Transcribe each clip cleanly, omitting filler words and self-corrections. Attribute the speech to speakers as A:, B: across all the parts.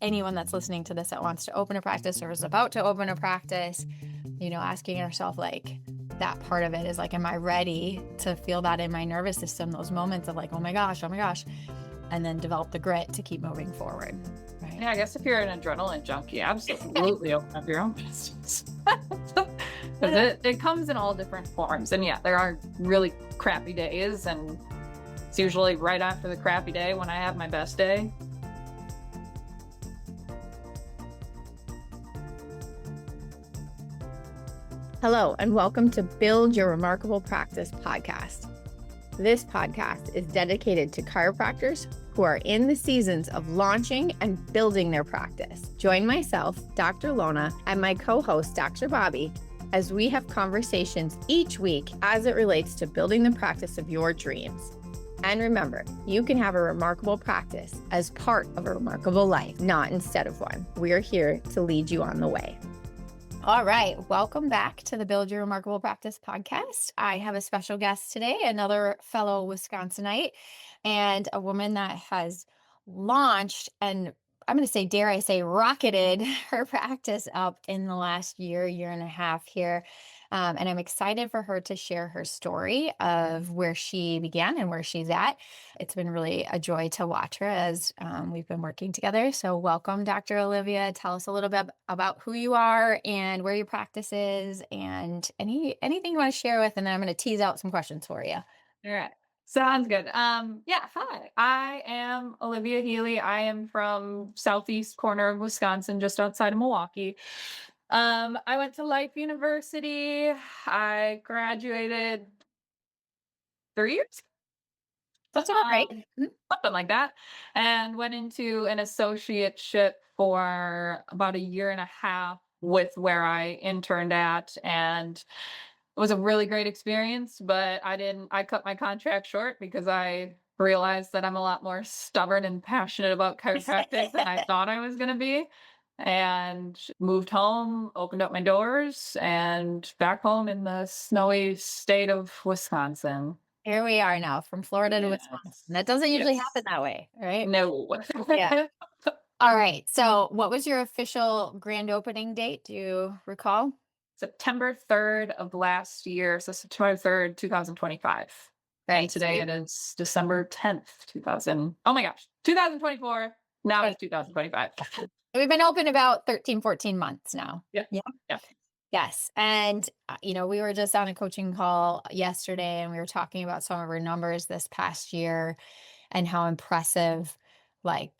A: anyone that's listening to this that wants to open a practice or is about to open a practice, asking yourself, like, that part of it is like, am I ready to feel that in my nervous system, those moments of like, oh my gosh, and then develop the grit to keep moving forward. Right.
B: Yeah, I guess if you're an adrenaline junkie, absolutely open up your own business. Because it comes in all different forms. And yeah, there are really crappy days, and it's usually right after the crappy day when I have my best day.
A: Hello, and welcome to Build Your Remarkable Practice podcast. This podcast is dedicated to chiropractors who are in the seasons of launching and building their practice. Join myself, Dr. Lona, and my co-host, Dr. Bobby, as we have conversations each week as it relates to building the practice of your dreams. And remember, you can have a remarkable practice as part of a remarkable life, not instead of one. We're here to lead you on the way. All right. Welcome back to the Build Your Remarkable Practice podcast. I have a special guest today, another fellow Wisconsinite, and a woman that has launched and I'm going to say, dare I say, rocketed her practice up in the last year and a half here. And I'm excited for her to share her story of where she began and where she's at. It's been really a joy to watch her as we've been working together. So welcome, Dr. Olivia. Tell us a little bit about who you are and where your practice is and anything you want to share with, and then I'm going to tease out some questions for you.
B: All right. Sounds good. Yeah, hi. I am Olivia Healey. I am from southeast corner of Wisconsin, just outside of Milwaukee. I went to Life University. I graduated 3 years.
A: That's all right.
B: Something like that. And went into an associateship for about a year and a half with where I interned at. And it was a really great experience, but I cut my contract short because I realized that I'm a lot more stubborn and passionate about chiropractic than I thought I was going to be. And moved home, opened up my doors, and back home in the snowy state of Wisconsin.
A: Here we are now, from Florida to Wisconsin. That doesn't usually happen that way, right?
B: No.
A: Yeah. All right. So what was your official grand opening date? Do you recall?
B: September 3rd of last year. So September 3rd, 2025.
A: Right.
B: And today it is December 10th, 2024. Now it's 2025.
A: We've been open about 13, 14 months now.
B: Yeah.
A: Yes. And, we were just on a coaching call yesterday and we were talking about some of our numbers this past year and how impressive, like,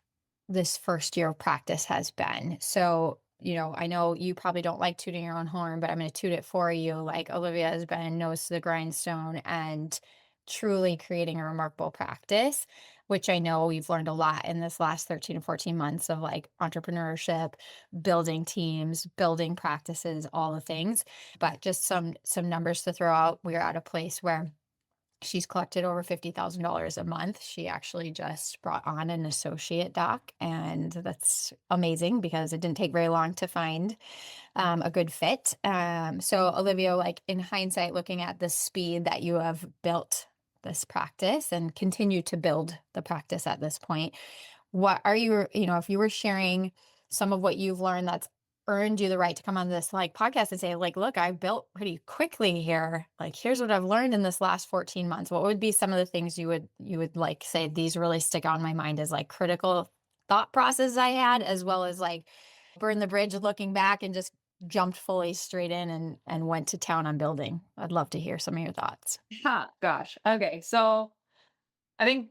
A: this first year of practice has been. So, I know you probably don't like tooting your own horn, but I'm going to toot it for you. Like, Olivia has been nose to the grindstone and truly creating a remarkable practice, which I know we've learned a lot in this last 13 to 14 months of like entrepreneurship, building teams, building practices, all the things. But just some numbers to throw out. We're at a place where she's collected over $50,000 a month. She actually just brought on an associate doc, and that's amazing because it didn't take very long to find a good fit. So Olivia, like, in hindsight, looking at the speed that you have built this practice and continue to build the practice at this point, what are you, if you were sharing some of what you've learned that's earned you the right to come on this like podcast and say, like, look, I built pretty quickly here. Like, here's what I've learned in this last 14 months. What would be some of the things you would like say, these really stick out in my mind as like critical thought process I had, as well as like burn the bridge looking back and just jumped fully straight in and went to town on building? I'd love to hear some of your thoughts.
B: Gosh. Okay. So I think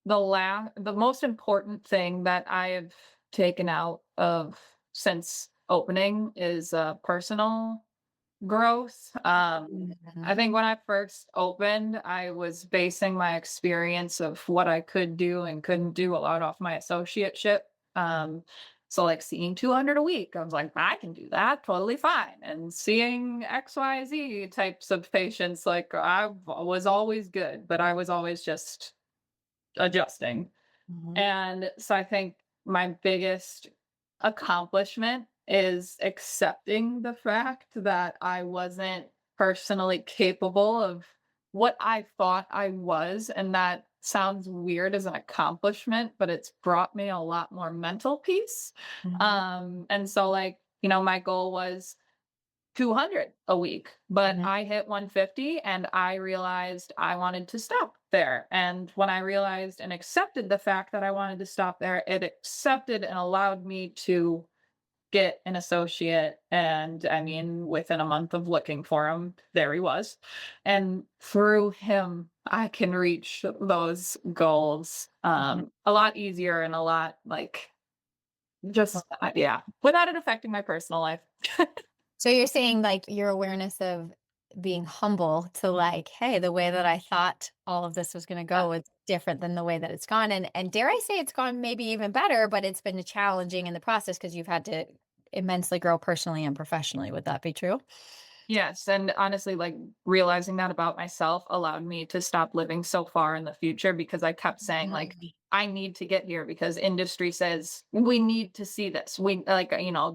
B: the most important thing that I have taken out of since opening is personal growth. I think when I first opened, I was basing my experience of what I could do and couldn't do a lot off my associateship. So like seeing 200 a week, I was like, I can do that totally fine. And seeing XYZ types of patients, like, I was always good, but I was always just adjusting.
A: Mhm.
B: And so I think my biggest accomplishment is accepting the fact that I wasn't personally capable of what I thought I was, and that sounds weird as an accomplishment, but it's brought me a lot more mental peace.
A: Mhm,
B: And so like, my goal was 200 a week, but
A: mhm.
B: I hit 150 and I realized I wanted to stop there. And when I realized and accepted the fact that I wanted to stop there, it accepted and allowed me to get an associate. And I mean, within a month of looking for him, there he was. And through him, I can reach those goals
A: Mhm.
B: a lot easier and a lot like just, yeah, without it affecting my personal life.
A: So you're saying like your awareness of being humble to like, hey, the way that I thought all of this was going to go is different than the way that it's gone. And dare I say it's gone maybe even better, but it's been challenging in the process because you've had to immensely grow personally and professionally. Would that be true?
B: Yes, and honestly, like, realizing that about myself allowed me to stop living so far in the future because I kept saying, like,
A: Mhm.
B: "I need to get here because industry says we need to see this. We like,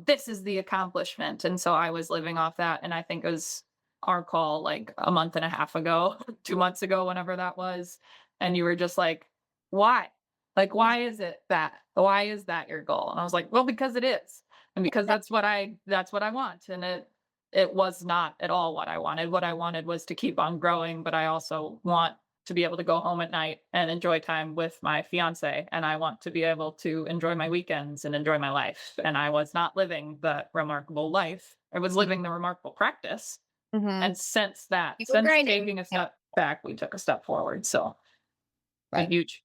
B: this is the accomplishment." And so I was living off that, and I think it was our call, like, a month and a half ago, 2 months ago, whenever that was, and you were just like, "Why? Like, why is that your goal?" And I was like, "Well, because it is, and because that's what I want." And it was not at all what I wanted. What I wanted was to keep on growing, but I also want to be able to go home at night and enjoy time with my fiance. And I want to be able to enjoy my weekends and enjoy my life. And I was not living the remarkable life. I was living the remarkable practice.
A: Mhm.
B: And since that,
A: You were
B: since
A: grinding.
B: taking a
A: Yeah.
B: step back, we took a step forward. So a
A: Right.
B: huge,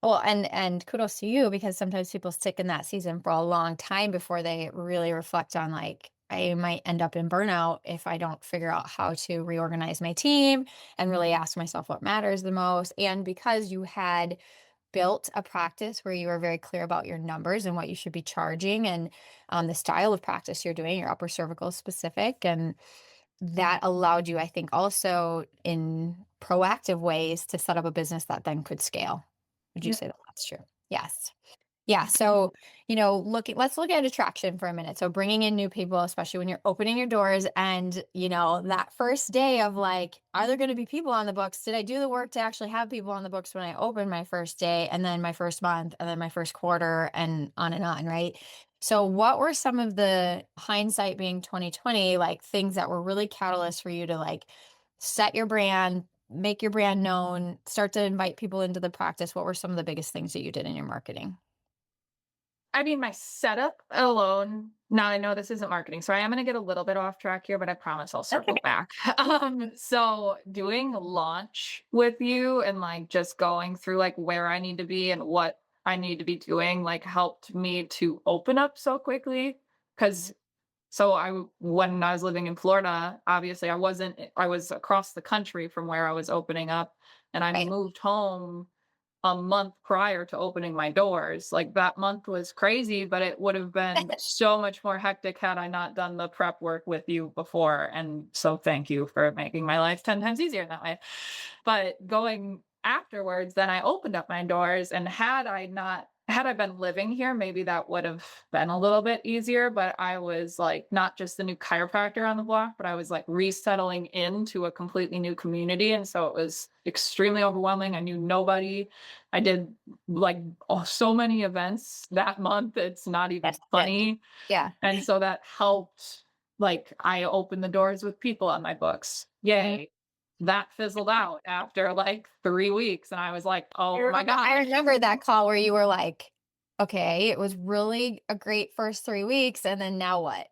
A: Well, and kudos to you because sometimes people stick in that season for a long time before they really reflect on like I might end up in burnout if I don't figure out how to reorganize my team and really ask myself what matters the most. And because you had built a practice where you were very clear about your numbers and what you should be charging and the style of practice you're doing, your upper cervical specific, and that allowed you, I think, also in proactive ways to set up a business that then could scale. Would you
B: yeah,
A: say that that's true? Yes. Yeah. So, let's look at attraction for a minute. So, bringing in new people, especially when you're opening your doors, and, that first day of like, are there going to be people on the books? Did I do the work to actually have people on the books when I opened my first day, and then my first month, and then my first quarter, and on, right? So, what were some of the hindsight being 2020, like things that were really catalysts for you to like set your brand, make your brand known, start to invite people into the practice? What were some of the biggest things that you did in your marketing?
B: I mean, my setup alone now I know this isn't marketing, so I am gonna get a little bit off track here, but I promise I'll
A: That's
B: circle
A: okay.
B: back. So doing launch with you and, like, just going through, like, where I need to be and what I need to be doing, like, helped me to open up so quickly. Because when I was living in Florida, obviously, I was across the country from where I was opening up, and I
A: Right.
B: moved home a month prior to opening my doors. Like, that month was crazy, but it would have been so much more hectic had I not done the prep work with you before, and so thank you for making my life 10 times easier that way. But going afterwards, then I opened up my doors, and had I been living here, maybe that would have been a little bit easier, but I was, like, not just the new chiropractor on the block, but I was, like, resettling into a completely new community, and so it was extremely overwhelming. I knew nobody. I did, like, so many events that month, it's not even
A: Yes, it did.
B: funny,
A: Yeah.
B: and so that helped, like, I opened the doors with people on my books.
A: Mhm.
B: Yay. That fizzled out after, like, 3 weeks, and I was like, "Oh my
A: I
B: gosh."
A: remember that call where you were like, okay, it was really a great first 3 weeks. And then now what?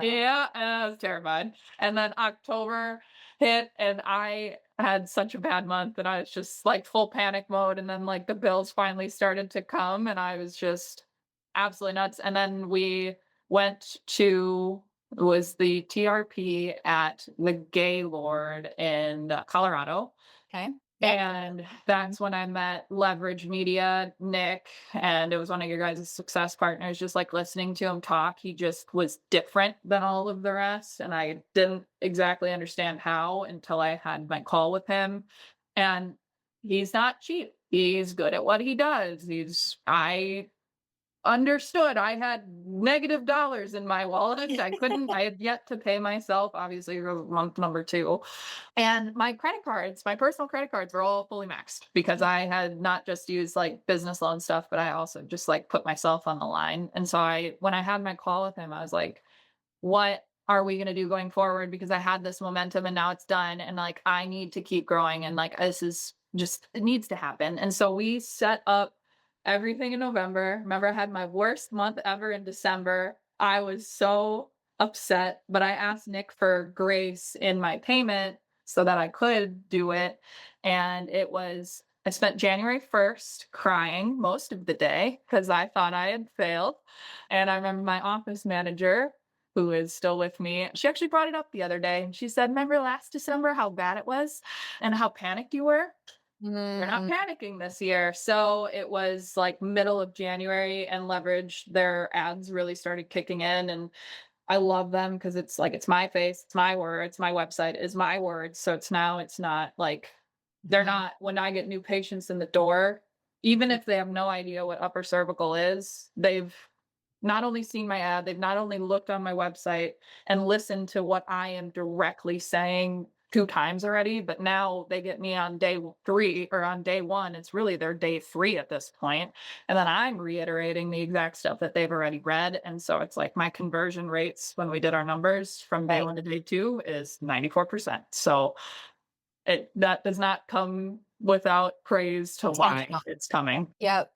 B: Yeah, and I was terrified. And then October hit, and I had such a bad month, and I was just like full panic mode. And then like the bills finally started to come, and I was just absolutely nuts. And then we went to it was the TRP at the Gaylord in Colorado.
A: Okay. Yep.
B: And that's when I met Leverage Media, Nick, and it was one of your guys' success partners. Just like listening to him talk, he just was different than all of the rest. And I didn't exactly understand how until I had my call with him. And he's not cheap. He's good at what he does. I understood I had negative dollars in my wallet. I had yet to pay myself, obviously, for month number 2. And my credit cards, my personal credit cards were all fully maxed because I had not just used like business loan stuff, but I also just like put myself on the line. And so when I had my call with him, I was like, what are we going to do going forward? Because I had this momentum and now it's done. And like, I need to keep growing. And like, this is just, it needs to happen. And so we set up everything in November. Remember, I had my worst month ever in December. I was so upset, but I asked Nick for grace in my payment so that I could do it. And I spent January 1st crying most of the day because I thought I had failed. And I remember my office manager, who is still with me, she actually brought it up the other day. And she said, remember last December how bad it was and how panicked you were? We're not
A: Mm,
B: panicking this year. So it was like middle of January and Leverage, their ads really started kicking in. And I love them because it's like, it's my face, it's my words, my website is my words. So it's not like, they're
A: mhm.
B: not, when I get new patients in the door, even if they have no idea what upper cervical is, they've not only seen my ad, they've not only looked on my website and listened to what I am directly saying 2 times already, but now they get me on day 3 or on day 1. It's really their day 3 at this point. And then I'm reiterating the exact stuff that they've already read. And so it's like my conversion rates when we did our numbers from day
A: Right.
B: 1 to day 2 is 94%. So that does not come without praise to why
A: Intentional.
B: it's coming.
A: Yep.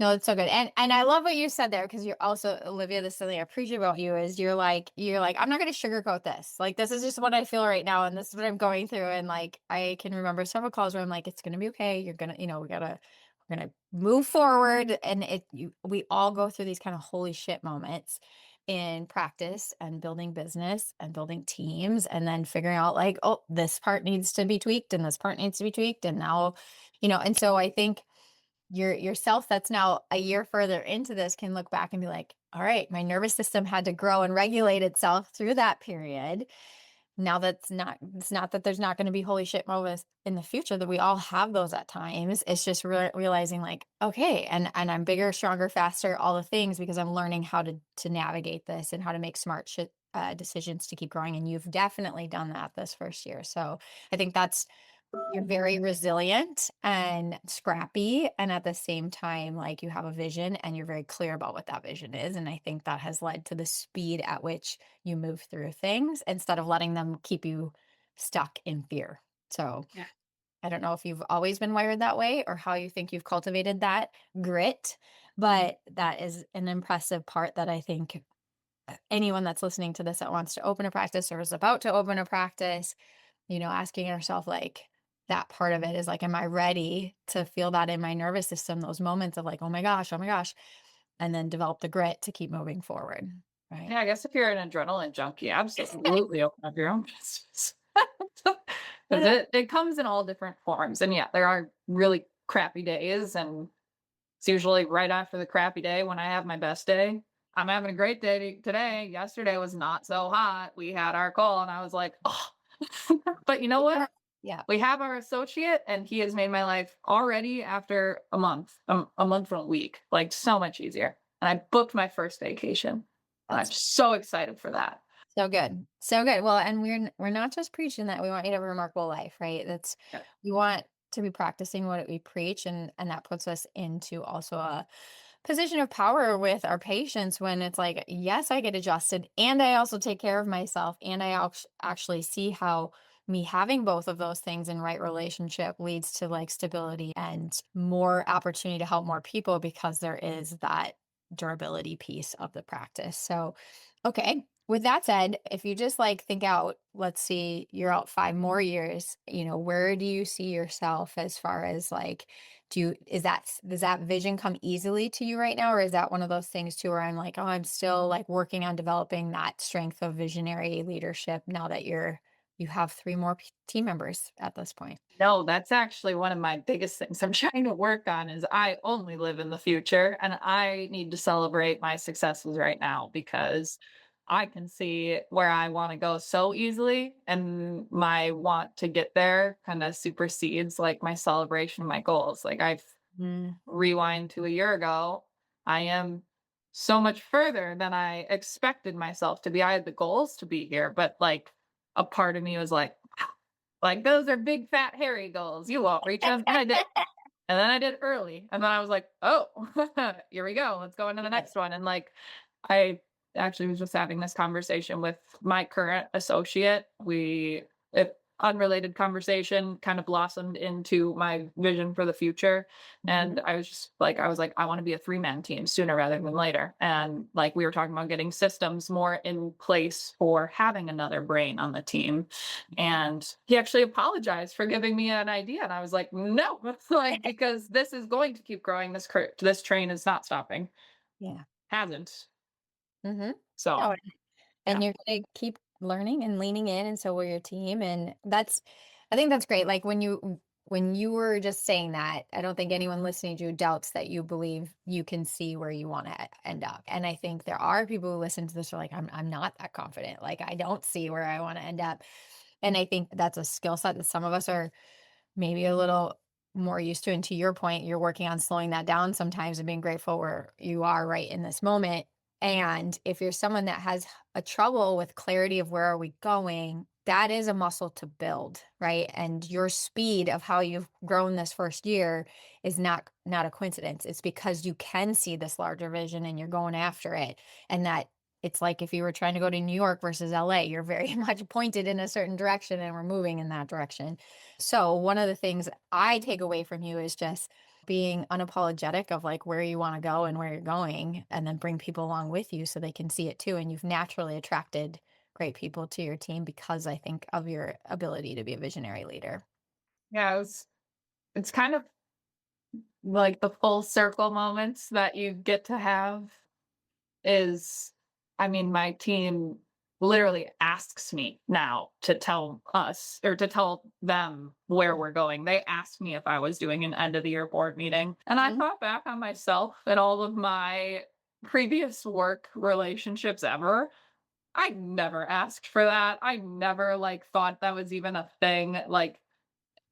A: No, it's so good. And I love what you said there because you're also Olivia, this is something I appreciate about you is you're like, I'm not gonna sugarcoat this. Like this is just what I feel right now and this is what I'm going through. And like I can remember several calls where I'm like, it's gonna be okay. You're gonna, we're gonna move forward. And we all go through these kind of holy shit moments in practice and building business and building teams and then figuring out like, oh, this part needs to be tweaked and this part needs to be tweaked. And now, and so I think yourself that's now a year further into this can look back and be like, all right, my nervous system had to grow and regulate itself through that period. Now it's not that there's not going to be holy shit moments in the future, that we all have those at times. It's just realizing like, okay, and I'm bigger, stronger, faster, all the things because I'm learning how to navigate this and how to make smart shit decisions to keep growing. And you've definitely done that this first year. So I think you're very resilient and scrappy, and at the same time, like, you have a vision and you're very clear about what that vision is, and I think that has led to the speed at which you move through things instead of letting them keep you stuck in fear. So,
B: Yeah.
A: I don't know if you've always been wired that way or how you think you've cultivated that grit, but that is an impressive part that I think anyone that's listening to this that wants to open a practice or is about to open a practice, asking yourself like that part of it is like, am I ready to feel that in my nervous system? Those moments of like, oh my gosh, and then develop the grit to keep moving forward. Right.
B: Yeah, I guess if you're an adrenaline junkie, absolutely open up your own business. Because
A: Yeah.
B: it comes in all different forms. And yeah, there are really crappy days. And it's usually right after the crappy day when I have my best day. I'm having a great day today. Yesterday was not so hot. We had our call and I was like, oh, but you know what?
A: Yeah.
B: We have our associate and he has made my life already after a month and a week, like so much easier. And I booked my first vacation. And I'm
A: That's
B: so excited for that.
A: so good. So good. Well, and we're not just preaching that. We want you to have a remarkable life, right?
B: Yeah.
A: We want to be practicing what we preach, and that puts us into also a position of power with our patients when it's like, yes, I get adjusted and I also take care of myself and I actually see how me having both of those things in right relationship leads to like stability and more opportunity to help more people because there is that durability piece of the practice. So, okay. With that said, if you just like think out, let's see, you're out 5 more years, where do you see yourself as far as like, does that vision come easily to you right now? Or is that one of those things too, where I'm like, oh, I'm still like working on developing that strength of visionary leadership now that you have 3 more team members at this point?
B: No, that's actually one of my biggest things I'm trying to work on is I only live in the future and I need to celebrate my successes right now because I can see where I want to go so easily and my want to get there kind of supersedes like my celebration of my goals. Like I've
A: Mm,
B: rewind to a year ago, I am so much further than I expected myself to be. I had the goals to be here, but like a part of me was like those are big fat hairy goals. You won't reach them. And I did. And then I did early. And then I was like, oh, here we go. Let's go into the
A: Yeah.
B: next one. And like I actually was just having this conversation with my current associate. It unrelated conversation kind of blossomed into my vision for the future.
A: Mhm.
B: And I was like, I want to be a three-man team sooner rather than later. And like we were talking about getting systems more in place for having another brain on the team. And he actually apologized for giving me an idea. And I was like, no, like because this is going to keep growing. This train is not stopping.
A: Yeah.
B: Hasn't.
A: Mhm.
B: So
A: No,
B: yeah.
A: and you're gonna keep learning and leaning in, and so will your team, and I think that's great. Like, when you were just saying that, I don't think anyone listening to you doubts that you believe you can see where you wanna end up, and I think there are people who listen to this who are like, I'm not that confident, like, I don't see where I wanna end up," and I think that's a skill set that some of us are maybe a little more used to. And to your point, you're working on slowing that down sometimes and being grateful where you are right in this moment. And if you're someone that has a trouble with clarity of where are we going, that is a muscle to build, right? And your speed of how you've grown this first year is not a coincidence. It's because you can see this larger vision and you're going after it. And that it's like if you were trying to go to New York versus LA, you're very much pointed in a certain direction and we're moving in that direction. So, one of the things I take away from you is just being unapologetic of like where you want to go and where you're going, and then bring people along with you so they can see it too. And you've naturally attracted great people to your team because I think of your ability to be a visionary leader.
B: Yeah, it's kind of like the full circle moments that you get to have is I mean, my team literally asks me now to tell us or to tell them where we're going. They asked me if I was doing an end of the year board meeting. And I
A: Mhm.
B: thought back on myself and all of my previous work relationships ever. I never asked for that. I never like thought that was even a thing. Like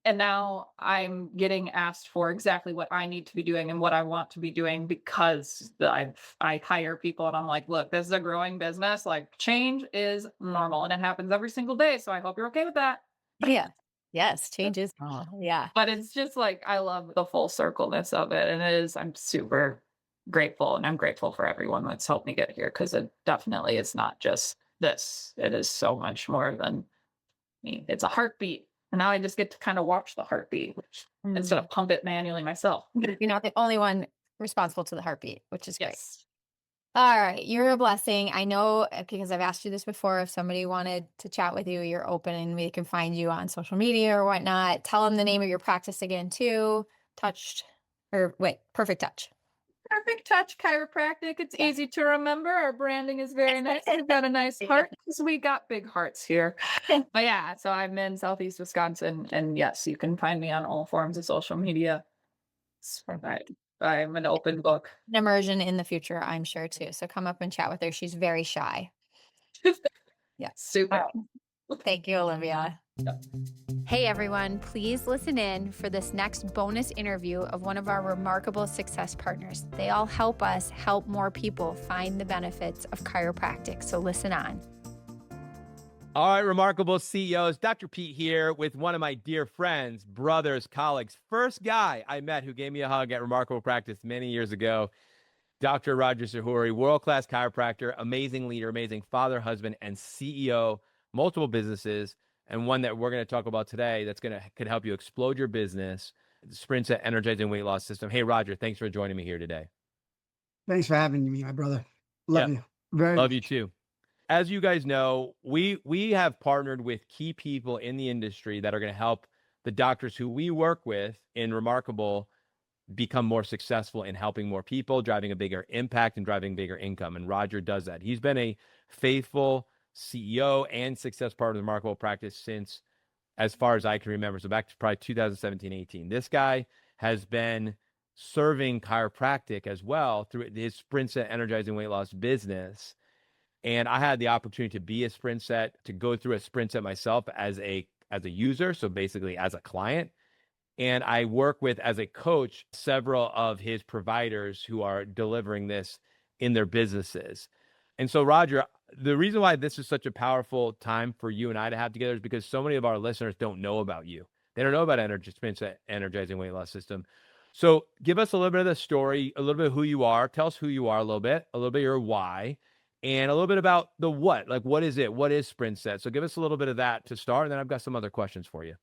B: and now I'm getting asked for exactly what I need to be doing and what I want to be doing because I hire people and I'm like, look, this is a growing business. Like change is normal and it happens every single day. So I hope you're okay with that.
A: Yeah. Yes. Change is normal. Yeah.
B: But it's just like I love the full circleness of it. And it is I'm super grateful and I'm grateful for everyone that's helped me get here because it definitely is not just this. It is so much more than me. It's a heartbeat. And now I just get to kind of watch the heartbeat instead
A: Mhm.
B: of pump it manually myself.
A: You're not the only one responsible to the heartbeat, which is great.
B: Yes.
A: All right, you're a blessing. I know because I've asked you this before. If somebody wanted to chat with you, you're open and we can find you on social media or whatnot. Tell them the name of your practice again, too. Touched or wait, Perfect Touch.
B: Perfect touch chiropractic. It's
A: Yeah.
B: easy to remember. Our branding is very nice. We've got a nice heart because we got big hearts here. But yeah, so I'm in Southeast Wisconsin. And yes, you can find me on all forms of social media. I, I'm an open book.
A: An immersion in the future, I'm sure, too. So come up and chat with her. She's very shy. Yeah. All
B: Super.
A: right. Thank you, Olivia.
B: Yep.
A: Hey everyone, please listen in for this next bonus interview of one of our remarkable success partners. They all help us help more people find the benefits of chiropractic. So listen on.
C: All right, remarkable CEOs. Dr. Pete here with one of my dear friends, brothers, colleagues. First guy I met who gave me a hug at Remarkable Practice many years ago, Dr. Roger Sahoury, world-class chiropractor, amazing leader, amazing father, husband, and CEO, multiple businesses, and one that we're going to talk about today that's could help you explode your business, the SprintSet energizing weight loss system. Hey, Roger, thanks for joining me here today.
D: Thanks for having me, my brother. Love
C: Yep,
D: you very
C: love you
D: much.
C: too. As you guys know, we have partnered with key people in the industry that are going to help the doctors who we work with in Remarkable become more successful in helping more people, driving a bigger impact and driving bigger income. And Roger does that. He's been a faithful CEO and success part of the Remarkable practice since as far as I can remember. So back to probably 2017, 18. This guy has been serving chiropractic as well through his SprintSet energizing weight loss business. And I had the opportunity to be a SprintSet, to go through a SprintSet myself as a user, so basically as a client. And I work with, as a coach, several of his providers who are delivering this in their businesses. And so, Roger, the reason why this is such a powerful time for you and I to have together is because so many of our listeners don't know about you. They don't know about SprintSet energizing weight loss system. So give us a little bit of the story, a little bit of who you are. Tell us who you are a little bit your why, and a little bit about the what. Like, what is it? What is SprintSet? So give us a little bit of that to start, and then I've got some other questions for you.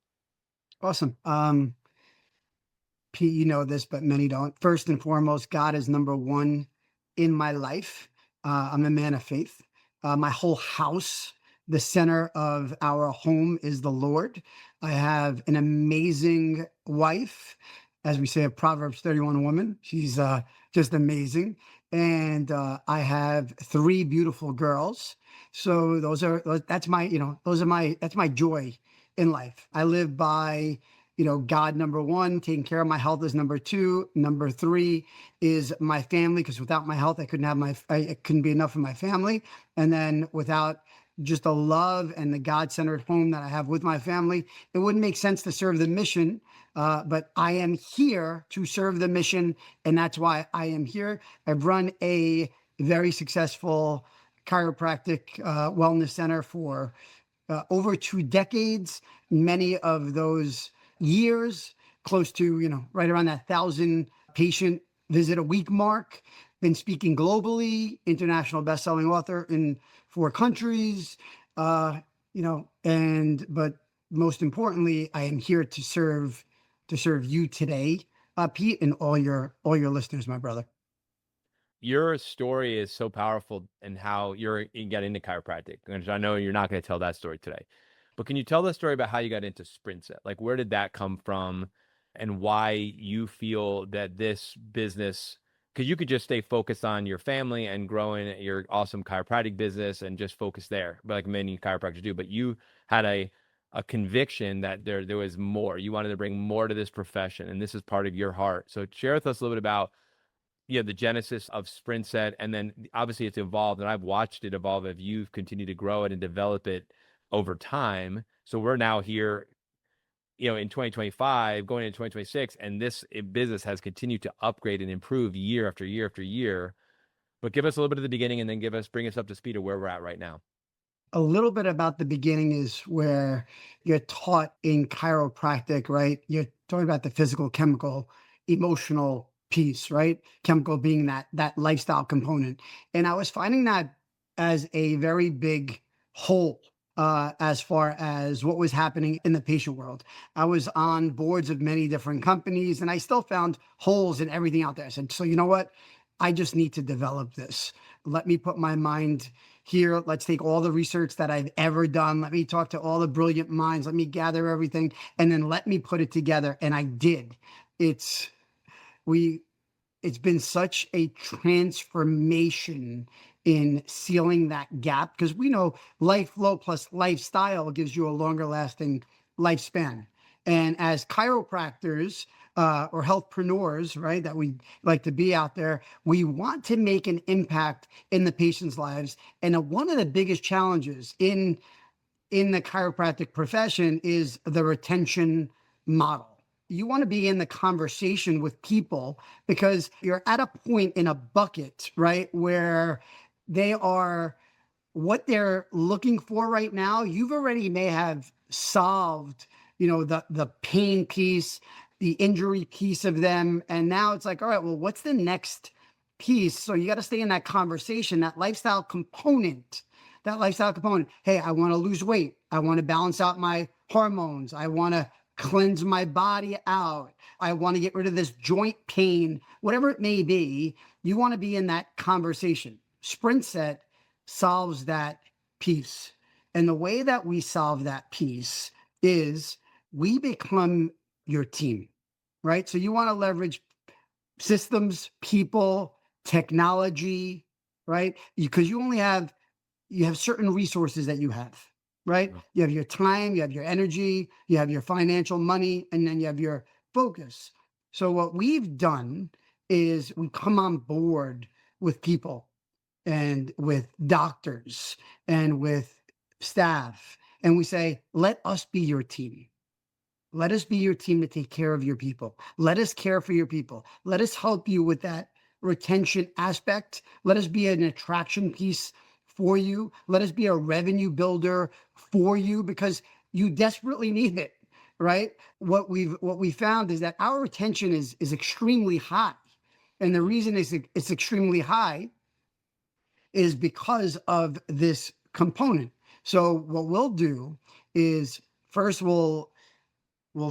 D: Awesome. Pete, you know this, but many don't. First and foremost, God is number one in my life. I'm a man of faith. My whole house, the center of our home is the Lord. I have an amazing wife, as we say, a Proverbs 31 woman. She's just amazing. And I have 3 beautiful girls. So that's my, that's my joy in life. I live by, God, number 1, taking care of my health is number 2. Number 3 is my family, because without my health, I couldn't be enough for my family. And then without just the love and the God-centered home that I have with my family, it wouldn't make sense to serve the mission. But I am here to serve the mission, and that's why I am here. I've run a very successful chiropractic wellness center for over 2 decades. Many of those years, close to, right around that 1,000 patient visit a week mark. Been speaking globally, international best-selling author in 4 countries, but most importantly, I am here to serve you today, Pete, and all your listeners, my brother.
C: Your story is so powerful and how you got into chiropractic. And I know you're not going to tell that story today, but can you tell the story about how you got into SprintSet? Like, where did that come from, and why you feel that this business, because you could just stay focused on your family and growing your awesome chiropractic business and just focus there, but like many chiropractors do, but you had a conviction that there was more. You wanted to bring more to this profession, and this is part of your heart. So share with us a little bit about the genesis of SprintSet, and then obviously it's evolved, and I've watched it evolve as you've continued to grow it and develop it over time. So we're now here, in 2025, going into 2026, and this business has continued to upgrade and improve year after year after year. But give us a little bit of the beginning, and then bring us up to speed of where we're at right now.
D: A little bit about the beginning is where you're taught in chiropractic, right? You're talking about the physical, chemical, emotional piece, right? Chemical being that lifestyle component. And I was finding that as a very big hole as far as what was happening in the patient world. I was on boards of many different companies, and I still found holes in everything out there. I said, so you know what? I just need to develop this. Let me put my mind here. Let's take all the research that I've ever done. Let me talk to all the brilliant minds. Let me gather everything, and then let me put it together. And I did. It's been such a transformation in sealing that gap, because we know life flow plus lifestyle gives you a longer lasting lifespan. And as chiropractors or healthpreneurs, right, that we like to be out there, we want to make an impact in the patient's lives. And one of the biggest challenges in the chiropractic profession is the retention model. You want to be in the conversation with people because you're at a point in a bucket, right, where they are what they're looking for right now. You've already may have solved, the pain piece, the injury piece of them. And now it's like, all right, well, what's the next piece? So you got to stay in that conversation, that lifestyle component. Hey, I want to lose weight. I want to balance out my hormones. I want to cleanse my body out. I want to get rid of this joint pain, whatever it may be. You want to be in that conversation. SprintSet solves that piece. And the way that we solve that piece is we become your team, right? So you want to leverage systems, people, technology, right? Because you have certain resources that you have, right? You have your time, you have your energy, you have your financial money, and then you have your focus. So what we've done is we come on board with people and with doctors and with staff, and we say, let us be your team. Let us be your team to take care of your people. Let us care for your people. Let us help you with that retention aspect. Let us be an attraction piece for you. Let us be a revenue builder for you, because you desperately need it, right? What we found is that our retention is extremely high. And the reason it's extremely high is because of this component. So what we'll do is first we'll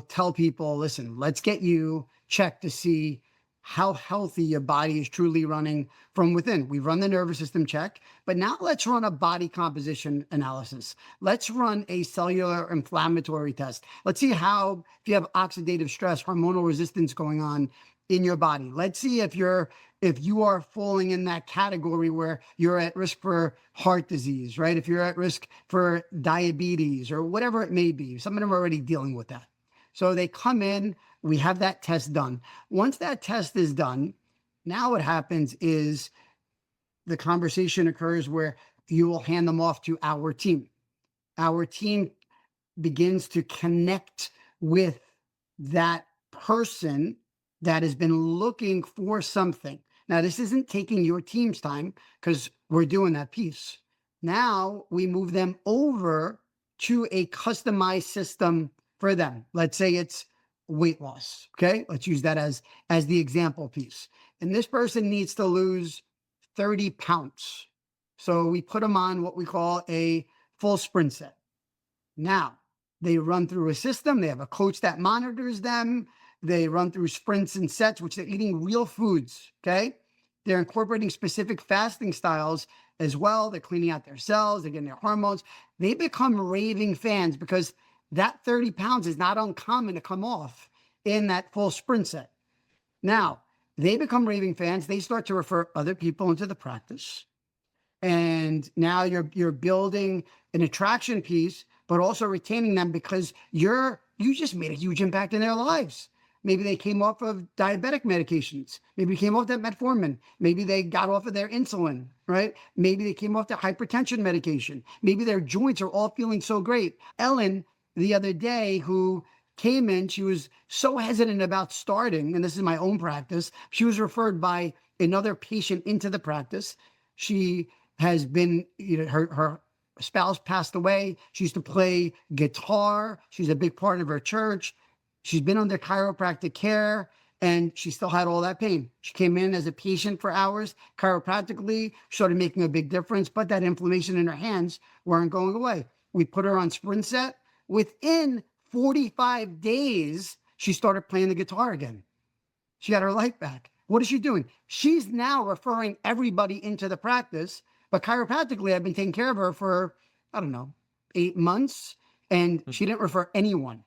D: tell people, listen, let's get you checked to see how healthy your body is truly running from within. We've run the nervous system check, but now let's run a body composition analysis. Let's run a cellular inflammatory test. Let's see how, if you have oxidative stress, hormonal resistance going on in your body. Let's see if you are falling in that category where you're at risk for heart disease, right? If you're at risk for diabetes or whatever it may be. Some of them are already dealing with that. So they come in, we have that test done. Once that test is done, now what happens is the conversation occurs where you will hand them off to our team. Our team begins to connect with that person that has been looking for something. Now, this isn't taking your team's time because we're doing that piece. Now we move them over to a customized system for them. Let's say it's weight loss. Okay. Let's use that as the example piece. And this person needs to lose 30 pounds. So we put them on what we call a full SprintSet. Now they run through a system. They have a coach that monitors them. They run through sprints and sets, which they're eating real foods. Okay. They're incorporating specific fasting styles as well. They're cleaning out their cells. They're getting their hormones. They become raving fans because that 30 pounds is not uncommon to come off in that full SprintSet. Now, they become raving fans. They start to refer other people into the practice. And now you're building an attraction piece, but also retaining them because you just made a huge impact in their lives. Maybe they came off of diabetic medications. Maybe they came off that metformin. Maybe they got off of their insulin, right? Maybe they came off the hypertension medication. Maybe their joints are all feeling so great. Ellen, the other day, who came in, she was so hesitant about starting, and this is my own practice. She was referred by another patient into the practice. She has been, her spouse passed away. She used to play guitar. She's a big part of her church. She's been under chiropractic care, and she still had all that pain. She came in as a patient for hours. Chiropractically, started making a big difference, but that inflammation in her hands weren't going away. We put her on SprintSet. Within 45 days, she started playing the guitar again. She got her life back. What is she doing? She's now referring everybody into the practice, but chiropractically, I've been taking care of her for, 8 months, and she didn't refer anyone.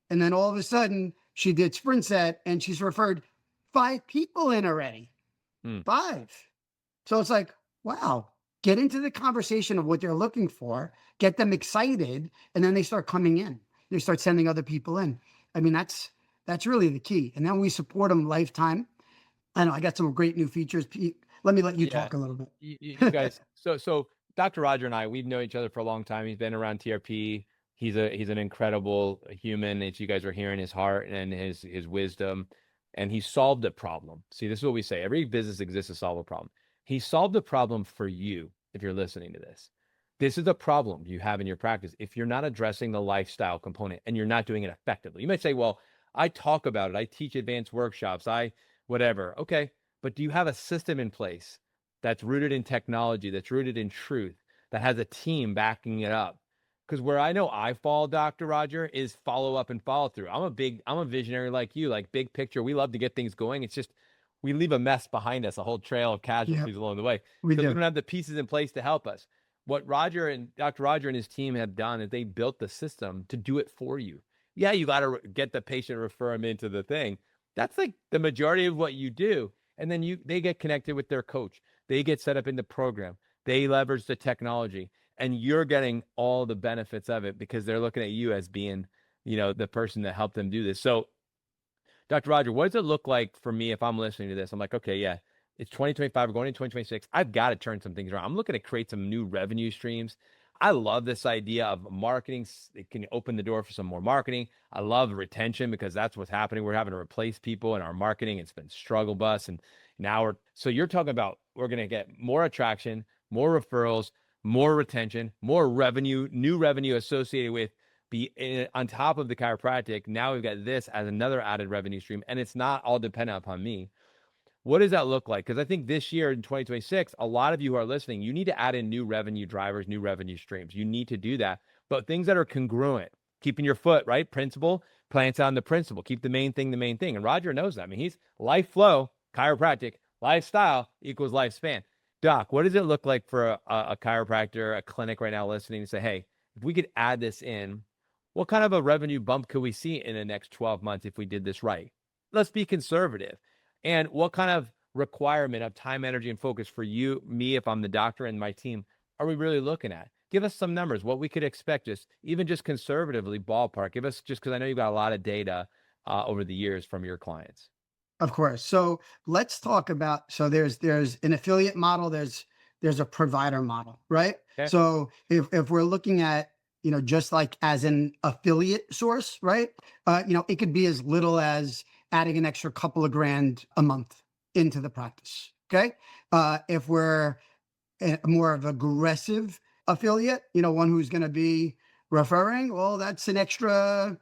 D: And then all of a sudden, she did SprintSet, and she's referred 5 people in already. 5. So it's like, wow. Get into the conversation of what they're looking for, get them excited, and then they start coming in. They start sending other people in. I mean, that's really the key. And then we support them lifetime. I know I got some great new features. Pete, let me let you talk a little bit.
C: You guys, so Dr. Roger and I, we've known each other for a long time. He's been around TRP. He's an incredible human. As you guys are hearing his heart and his wisdom, and he solved a problem. See, this is what we say. Every business exists to solve a problem. He solved a problem for you. If you're listening to this, this is a problem you have in your practice. If you're not addressing the lifestyle component and you're not doing it effectively, you might say, well, I talk about it. I teach advanced workshops. Whatever. Okay. But do you have a system in place that's rooted in technology, that's rooted in truth, that has a team backing it up? Because where I know I fall, Dr. Roger, is follow up and follow through. I'm a visionary like you, like big picture. We love to get things going. It's just, we leave a mess behind us, a whole trail of casualties along the way. We don't have the pieces in place to help us. What Dr. Roger and his team have done is they built the system to do it for you. Yeah, you got to get the patient, refer them into the thing. That's like the majority of what you do. And then they get connected with their coach. They get set up in the program. They leverage the technology, and you're getting all the benefits of it because they're looking at you as being, the person that helped them do this. So Dr. Roger, what does it look like for me if I'm listening to this? I'm like, okay, yeah, it's 2025. We're going into 2026. I've got to turn some things around. I'm looking to create some new revenue streams. I love this idea of marketing. It can open the door for some more marketing. I love retention because that's what's happening. We're having to replace people in our marketing. It's been struggle bus. And now so you're talking about we're going to get more attraction, more referrals, more retention, more revenue, new revenue associated with on top of the chiropractic. Now we've got this as another added revenue stream, and it's not all dependent upon me. What does that look like? Because I think this year in 2026, a lot of you who are listening, you need to add in new revenue drivers, new revenue streams. You need to do that, but things that are congruent, keeping your foot, right? Principle plants on the principle. Keep the main thing, the main thing. And Roger knows that. I mean, he's life flow, chiropractic, lifestyle equals lifespan. Doc, what does it look like for a chiropractor, a clinic right now listening to say, hey, if we could add this in, what kind of a revenue bump could we see in the next 12 months if we did this right? Let's be conservative. And what kind of requirement of time, energy, and focus for you, me, if I'm the doctor and my team, are we really looking at? Give us some numbers, what we could expect, just conservatively ballpark. Give us, just because I know you've got a lot of data over the years from your clients.
D: Of course. So let's talk about, so there's an affiliate model, there's a provider model, right?
C: Okay.
D: So if we're looking at, just like as an affiliate source, right? It could be as little as adding an extra couple of grand a month into the practice. Okay. If we're a more of aggressive affiliate, one who's going to be referring, well, that's an extra,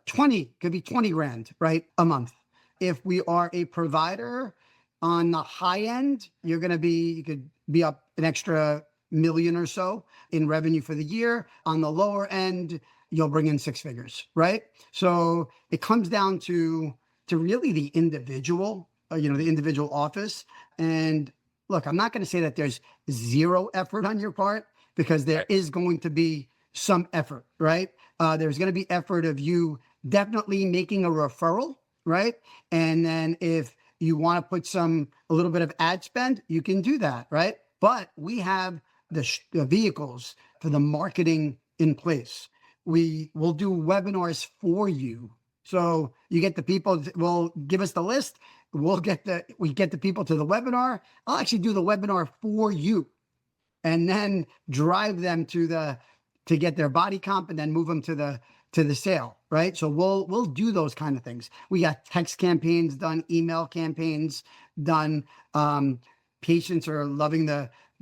D: 20, could be 20 grand, right? A month. If we are a provider on the high end, you could be up an extra million or so in revenue for the year. On the lower end, you'll bring in 6 figures, right? So it comes down to really the individual, the individual office. And look, I'm not going to say that there's zero effort on your part, because there is going to be some effort, right? There's going to be effort of you definitely making a referral, right? And then if you want to put a little bit of ad spend, you can do that, right? But we have the vehicles for the marketing in place. We will do webinars for you. So you get the people, will give us the list. We get the people to the webinar. I'll actually do the webinar for you, and then drive them to get their body comp, and then move them to the sale, right? So we'll do those kind of things. We got text campaigns done, email campaigns done. Patients are loving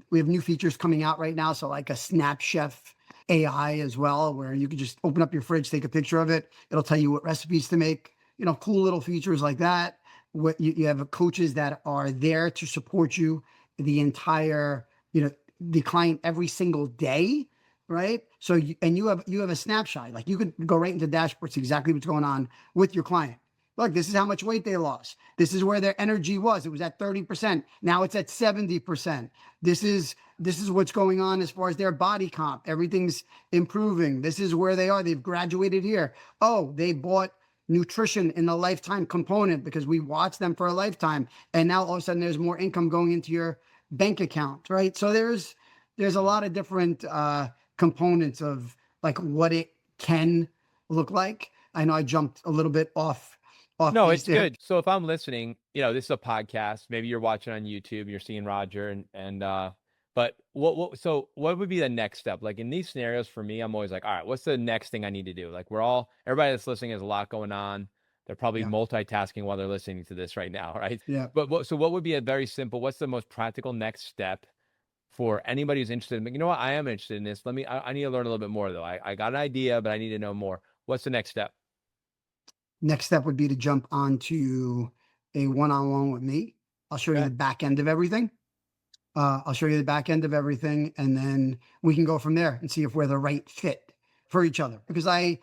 D: we have new features coming out right now. So like a Snap Chef AI as well, where you can just open up your fridge, take a picture of it. It'll tell you what recipes to make, cool little features like that. What you have coaches that are there to support you the entire, the client every single day, right? So you have a snapshot, like you could go right into dashboards, exactly what's going on with your client. Look, this is how much weight they lost. This is where their energy was. It was at 30%. Now it's at 70%. This is what's going on as far as their body comp. Everything's improving. This is where they are. They've graduated here. Oh, they bought nutrition in the lifetime component because we watched them for a lifetime. And now all of a sudden there's more income going into your bank account, right? So there's a lot of different components of like what it can look like. I know I jumped a little bit off.
C: No, it's good. So if I'm listening, this is a podcast, maybe you're watching on YouTube, you're seeing Roger but so what would be the next step? Like in these scenarios for me, I'm always like, all right, what's the next thing I need to do? Like everybody that's listening has a lot going on. They're probably multitasking while they're listening to this right now, right?
D: Yeah.
C: But what would be a very simple, what's the most practical next step for anybody who's interested in, what, I am interested in this. I need to learn a little bit more though. I got an idea, but I need to know more. What's the next step?
D: Next step would be to jump onto a one-on-one with me. I'll show you the back end of everything. And then we can go from there and see if we're the right fit for each other. Because I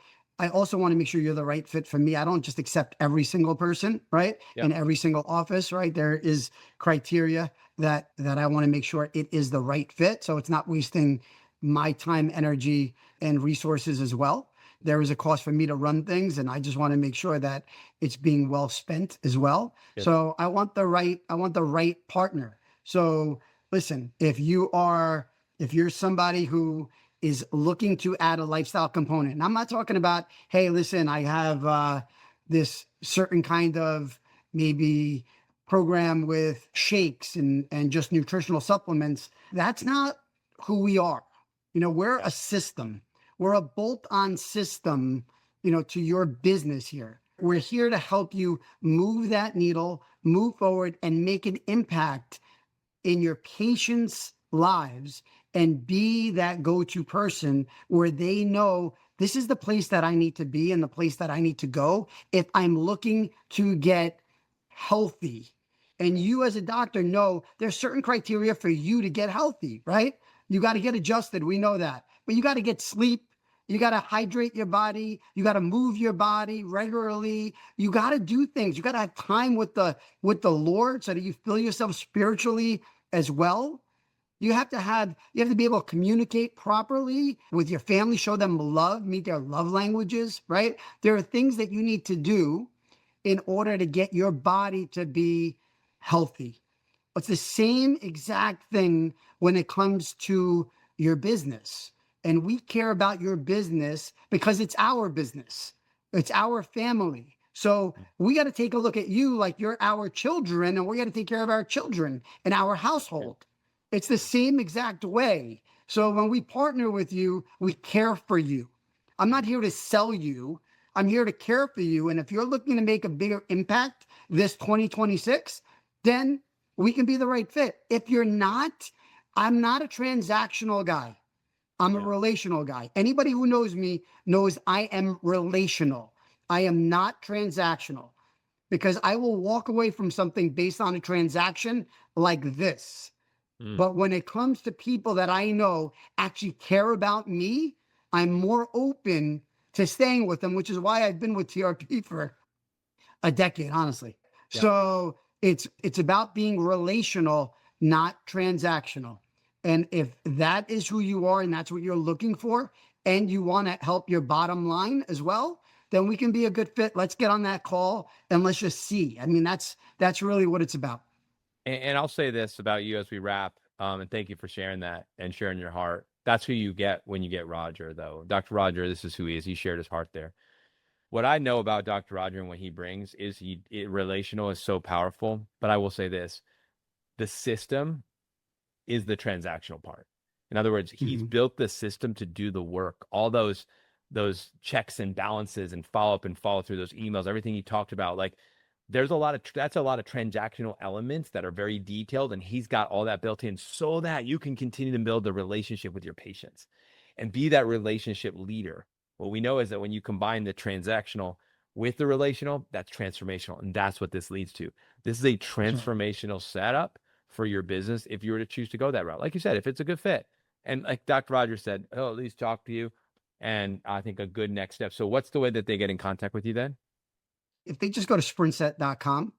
D: also want to make sure you're the right fit for me. I don't just accept every single person, right?
C: Yep.
D: In every single office, right? There is criteria that I want to make sure it is the right fit. So it's not wasting my time, energy, and resources as well. There is a cost for me to run things, and I just want to make sure that it's being well spent as well.
C: Yes.
D: So I want the right partner. So listen, if you're somebody who is looking to add a lifestyle component, and I'm not talking about, hey, listen, I have this certain kind of maybe program with shakes and just nutritional supplements. That's not who we are. We're
C: Yeah.
D: a system. We're a bolt-on system, to your business here. We're here to help you move that needle, move forward, and make an impact in your patients' lives and be that go-to person where they know this is the place that I need to be and the place that I need to go if I'm looking to get healthy. And you as a doctor know there's certain criteria for you to get healthy, right? You got to get adjusted. We know that. But you got to get sleep. You got to hydrate your body. You got to move your body regularly. You got to do things. You got to have time with the Lord so that you feel yourself spiritually as well. You have to be able to communicate properly with your family, show them love, meet their love languages, right? There are things that you need to do in order to get your body to be healthy. It's the same exact thing when it comes to your business. And we care about your business because it's our business. It's our family. So we got to take a look at you like you're our children, and we got to take care of our children and our household. It's the same exact way. So when we partner with you, we care for you. I'm not here to sell you. I'm here to care for you. And if you're looking to make a bigger impact this 2026, then we can be the right fit. If you're not, I'm not a transactional guy. I'm a relational guy. Anybody who knows me knows I am relational. I am not transactional because I will walk away from something based on a transaction like this. But when it comes to people that I know actually care about me, I'm more open to staying with them, which is why I've been with TRP for a decade, honestly.
C: Yeah.
D: So it's about being relational, not transactional. And if that is who you are and that's what you're looking for, and you want to help your bottom line as well, then we can be a good fit. Let's get on that call and let's just see. I mean, that's really what it's about.
C: And I'll say this about you as we wrap, and thank you for sharing that and sharing your heart. That's who you get when you get Roger, though. Dr. Roger, this is who he is. He shared his heart there. What I know about Dr. Roger and what he brings is relational is so powerful. But I will say this, the system is the transactional part. In other words, he's built the system to do the work. All those checks and balances and follow through those emails, everything he talked about, like that's a lot of transactional elements that are very detailed, and he's got all that built in so that you can continue to build the relationship with your patients and be that relationship leader. What we know is that when you combine the transactional with the relational, that's transformational, and that's what this leads to. This is a transformational setup for your business if you were to choose to go that route. Like you said, if it's a good fit, and like Dr. Rogers said, at least talk to you, and I think a good next step. So what's the way that they get in contact with you then?
D: If they just go to sprintset.com,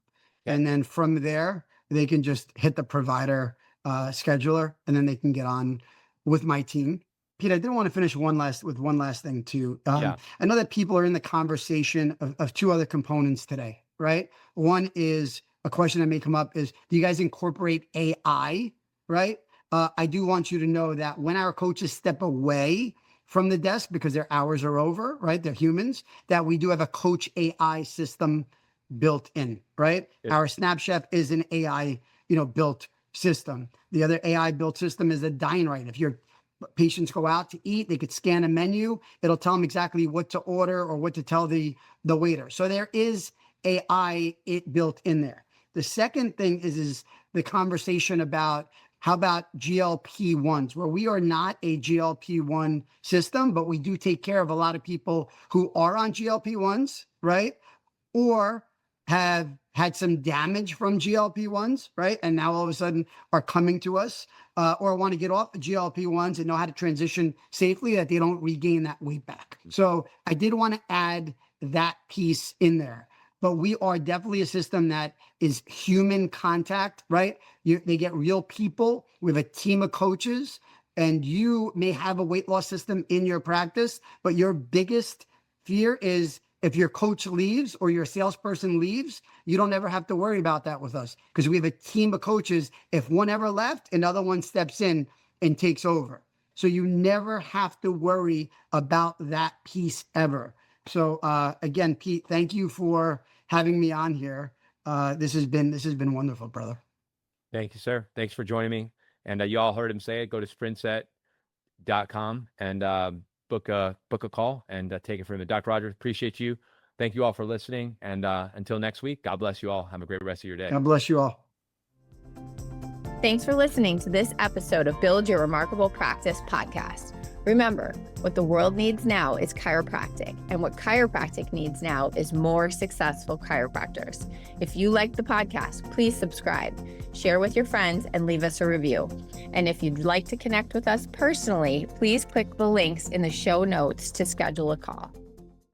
D: and then from there, they can just hit the provider scheduler, and then they can get on with my team. Pete, I did want to finish one last thing too. I know that people are in the conversation of two other components today, right? One is a question that may come up is, do you guys incorporate AI, right? I do want you to know that when our coaches step away from the desk because their hours are over, right? They're humans, that we do have a coach AI system built in, right?
C: Good.
D: Our SnapChef is an AI, built system. The other AI built system is a Dine Right. If your patients go out to eat, they could scan a menu. It'll tell them exactly what to order or what to tell the waiter. So there is AI built in there. The second thing is the conversation about how about GLP-1s, where we are not a GLP-1 system, but we do take care of a lot of people who are on GLP-1s, right? Or have had some damage from GLP-1s, right? And now all of a sudden are coming to us or want to get off the GLP-1s and know how to transition safely, that they don't regain that weight back. So I did want to add that piece in there. But we are definitely a system that is human contact, right? They get real people. We have a team of coaches, and you may have a weight loss system in your practice, but your biggest fear is if your coach leaves or your salesperson leaves, you don't ever have to worry about that with us because we have a team of coaches. If one ever left, another one steps in and takes over. So you never have to worry about that piece ever. So again, Pete, thank you for having me on here. This has been wonderful, brother.
C: Thank you, sir. Thanks for joining me. And you all heard him say it. Go to SprintSet. chiropractic.com and book a call and take it from there. Dr. Rogers, appreciate you. Thank you all for listening. And until next week, God bless you all. Have a great rest of your day.
D: God bless you all.
A: Thanks for listening to this episode of Build Your Remarkable Practice podcast. Remember, what the world needs now is chiropractic, and what chiropractic needs now is more successful chiropractors. If you like the podcast, please subscribe, share with your friends, and leave us a review. And if you'd like to connect with us personally, please click the links in the show notes to schedule a call.